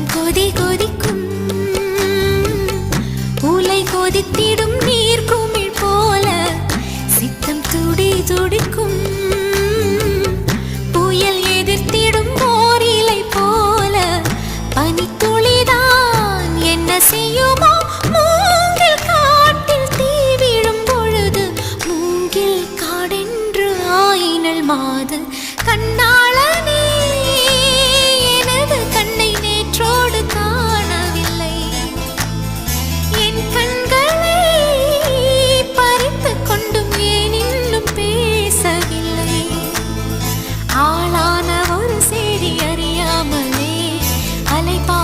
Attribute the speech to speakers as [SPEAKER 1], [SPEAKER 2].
[SPEAKER 1] ரத்தம் கொதி கொதிக்கும், உலை கொதித்திடும் நீர் குமிழ் போல சித்தம் துடி துடிக்கும், புயல் எதிர்த்திடும் ஓர் இலை போல பனித்து